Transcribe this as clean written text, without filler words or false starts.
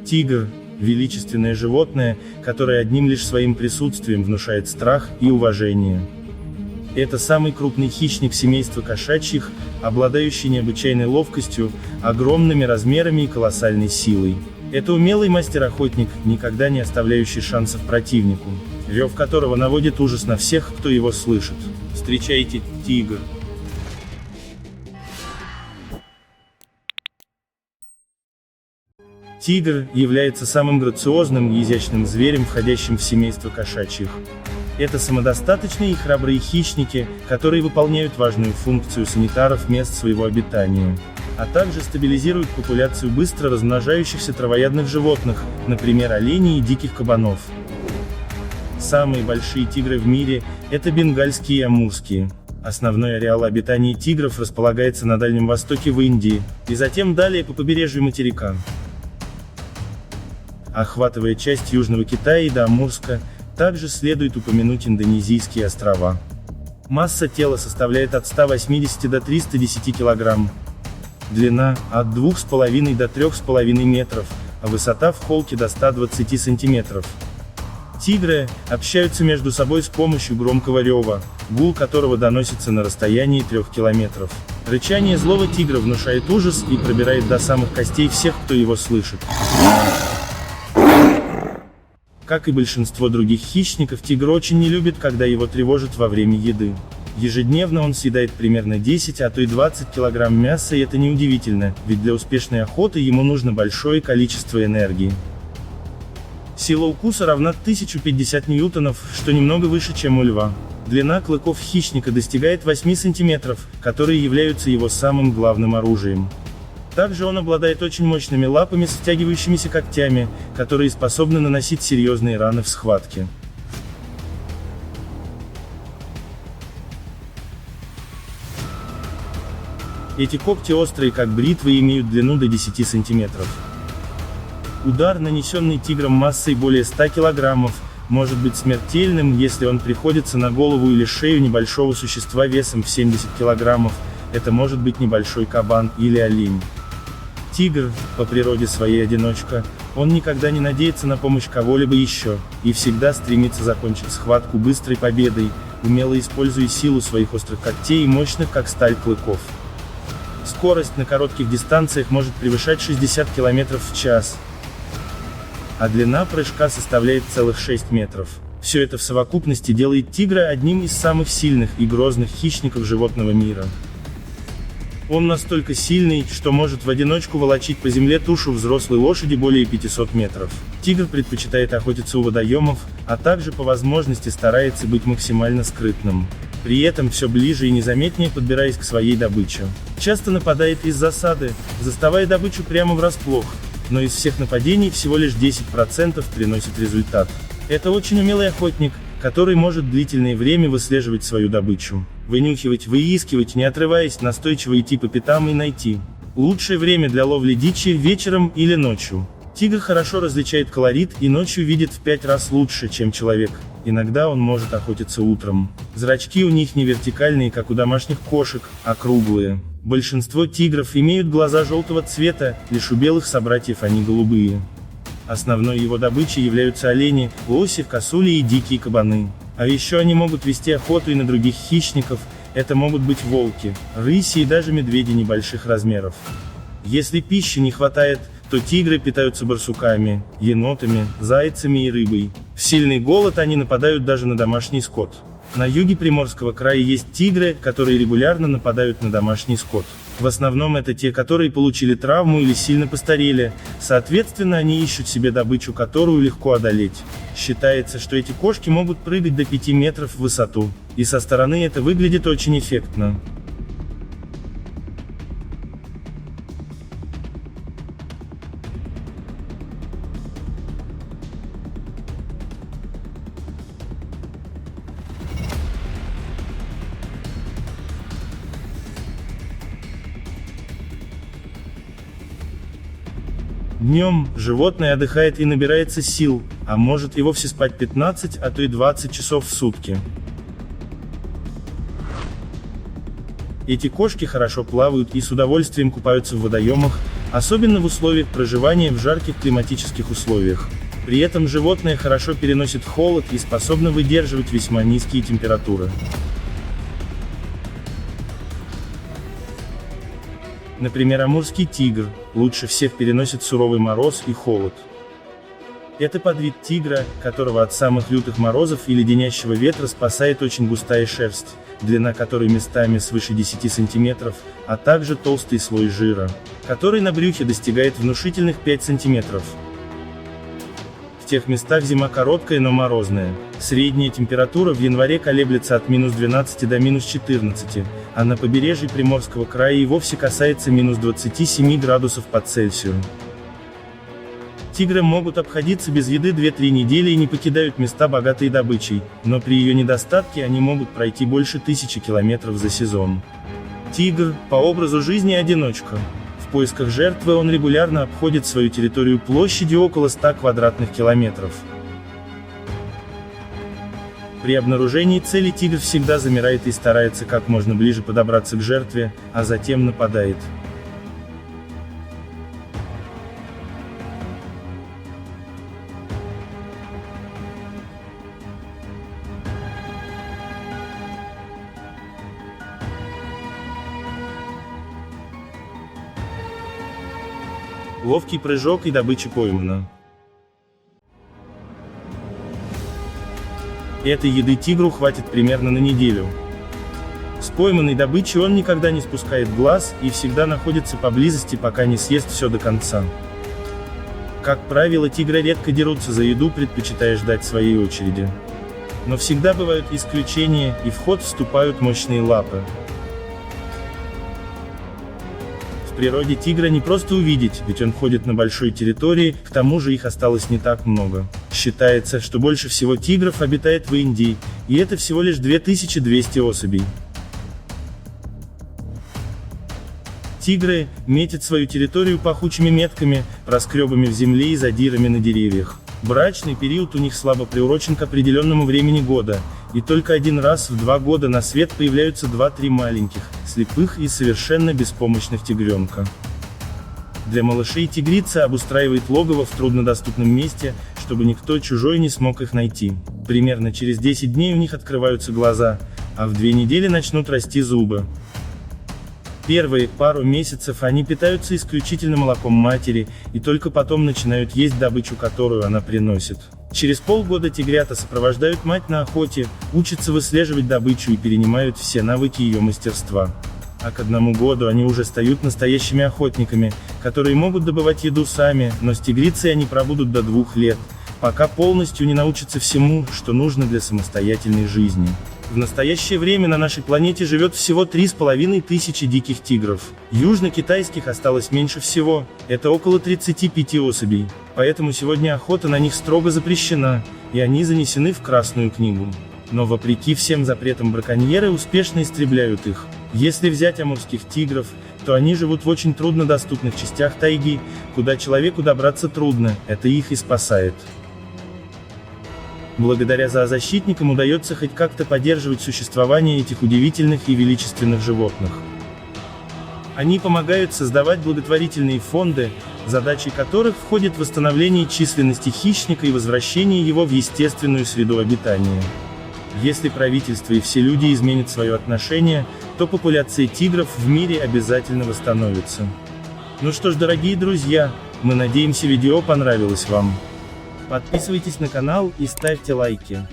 Тигр – величественное животное, которое одним лишь своим присутствием внушает страх и уважение. Это самый крупный хищник семейства кошачьих, обладающий необычайной ловкостью, огромными размерами и колоссальной силой. Это умелый мастер-охотник, никогда не оставляющий шансов противнику, рев которого наводит ужас на всех, кто его слышит. Встречайте, тигр. Тигр является самым грациозным и изящным зверем, входящим в семейство кошачьих. Это самодостаточные и храбрые хищники, которые выполняют важную функцию санитаров мест своего обитания, а также стабилизируют популяцию быстро размножающихся травоядных животных, например, оленей и диких кабанов. Самые большие тигры в мире – это бенгальские и амурские. Основной ареал обитания тигров располагается на Дальнем Востоке в Индии, и затем далее по побережью материка, охватывая часть Южного Китая и до Амурска. Также следует упомянуть Индонезийские острова. Масса тела составляет от 180 до 310 кг. Длина – от 2,5 до 3,5 метров, а высота в холке до 120 сантиметров. Тигры общаются между собой с помощью громкого рева, гул которого доносится на расстоянии 3 километров. Рычание злого тигра внушает ужас и пробирает до самых костей всех, кто его слышит. Как и большинство других хищников, тигр очень не любит, когда его тревожат во время еды. Ежедневно он съедает примерно 10, а то и 20 кг мяса, и это неудивительно, ведь для успешной охоты ему нужно большое количество энергии. Сила укуса равна 1050 ньютонов, что немного выше, чем у льва. Длина клыков хищника достигает 8 сантиметров, которые являются его самым главным оружием. Также он обладает очень мощными лапами с втягивающимися когтями, которые способны наносить серьезные раны в схватке. Эти когти острые как бритвы и имеют длину до 10 сантиметров. Удар, нанесенный тигром массой более 100 килограммов, может быть смертельным, если он приходится на голову или шею небольшого существа весом в 70 килограммов, это может быть небольшой кабан или олень. Тигр, по природе своей одиночка, он никогда не надеется на помощь кого-либо еще, и всегда стремится закончить схватку быстрой победой, умело используя силу своих острых когтей и мощных как сталь клыков. Скорость на коротких дистанциях может превышать 60 км в час, а длина прыжка составляет целых 6 метров. Все это в совокупности делает тигра одним из самых сильных и грозных хищников животного мира. Он настолько сильный, что может в одиночку волочить по земле тушу взрослой лошади более 500 метров. Тигр предпочитает охотиться у водоемов, а также по возможности старается быть максимально скрытным. При этом все ближе и незаметнее подбираясь к своей добыче. Часто нападает из засады, заставая добычу прямо врасплох, но из всех нападений всего лишь 10% приносит результат. Это очень умелый охотник, который может длительное время выслеживать свою добычу. Вынюхивать, выискивать, не отрываясь, настойчиво идти по пятам и найти. Лучшее время для ловли дичи – вечером или ночью. Тигр хорошо различает колорит и ночью видит в 5 раз лучше, чем человек. Иногда он может охотиться утром. Зрачки у них не вертикальные, как у домашних кошек, а круглые. Большинство тигров имеют глаза желтого цвета, лишь у белых собратьев они голубые. Основной его добычей являются олени, лоси, косули и дикие кабаны. А еще они могут вести охоту и на других хищников, это могут быть волки, рыси и даже медведи небольших размеров. Если пищи не хватает, то тигры питаются барсуками, енотами, зайцами и рыбой. В сильный голод они нападают даже на домашний скот. На юге Приморского края есть тигры, которые регулярно нападают на домашний скот. В основном это те, которые получили травму или сильно постарели, соответственно они ищут себе добычу, которую легко одолеть. Считается, что эти кошки могут прыгать до 5 метров в высоту, и со стороны это выглядит очень эффектно. Днем животное отдыхает и набирается сил, а может и вовсе спать 15, а то и 20 часов в сутки. Эти кошки хорошо плавают и с удовольствием купаются в водоемах, особенно в условиях проживания в жарких климатических условиях. При этом животное хорошо переносит холод и способно выдерживать весьма низкие температуры. Например, амурский тигр лучше всех переносит суровый мороз и холод. Это подвид тигра, которого от самых лютых морозов и леденящего ветра спасает очень густая шерсть, длина которой местами свыше 10 см, а также толстый слой жира, который на брюхе достигает внушительных 5 см. В тех местах зима короткая, но морозная. Средняя температура в январе колеблется от -12 до -14, а на побережье Приморского края и вовсе касается -27 градусов по Цельсию. Тигры могут обходиться без еды 2-3 недели и не покидают места, богатые добычей, но при ее недостатке они могут пройти больше 1000 километров за сезон. Тигр, по образу жизни, одиночка. В поисках жертвы он регулярно обходит свою территорию площадью около 100 квадратных километров. При обнаружении цели тигр всегда замирает и старается как можно ближе подобраться к жертве, а затем нападает. Ловкий прыжок и добыча поймана. Этой еды тигру хватит примерно на неделю. С пойманной добычей он никогда не спускает глаз и всегда находится поблизости, пока не съест все до конца. Как правило, тигры редко дерутся за еду, предпочитая ждать своей очереди. Но всегда бывают исключения, и в ход вступают мощные лапы. В природе тигра не просто увидеть, ведь он ходит на большой территории, к тому же их осталось не так много. Считается, что больше всего тигров обитает в Индии, и это всего лишь 2200 особей. Тигры метят свою территорию пахучими метками, проскребами в земле и задирами на деревьях. Брачный период у них слабо приурочен к определенному времени года, и только один раз в 2 года на свет появляются 2-3 маленьких, слепых и совершенно беспомощных тигренка. Для малышей тигрица обустраивает логово в труднодоступном месте, чтобы никто чужой не смог их найти. Примерно через 10 дней у них открываются глаза, а в 2 недели начнут расти зубы. Первые пару месяцев они питаются исключительно молоком матери, и только потом начинают есть добычу, которую она приносит. Через полгода тигрята сопровождают мать на охоте, учатся выслеживать добычу и перенимают все навыки ее мастерства. А к 1 году они уже стают настоящими охотниками, которые могут добывать еду сами, но с тигрицей они пробудут до 2 лет, пока полностью не научатся всему, что нужно для самостоятельной жизни. В настоящее время на нашей планете живет всего 3500 диких тигров. Южно-китайских осталось меньше всего, это около 35 особей. Поэтому сегодня охота на них строго запрещена, и они занесены в Красную книгу. Но вопреки всем запретам браконьеры успешно истребляют их. Если взять амурских тигров, то они живут в очень труднодоступных частях тайги, куда человеку добраться трудно, это их и спасает. Благодаря зоозащитникам удается хоть как-то поддерживать существование этих удивительных и величественных животных. Они помогают создавать благотворительные фонды, задачей которых входит восстановление численности хищника и возвращение его в естественную среду обитания. Если правительство и все люди изменят свое отношение, то популяция тигров в мире обязательно восстановится. Ну что ж, дорогие друзья, мы надеемся, видео понравилось вам. Подписывайтесь на канал и ставьте лайки.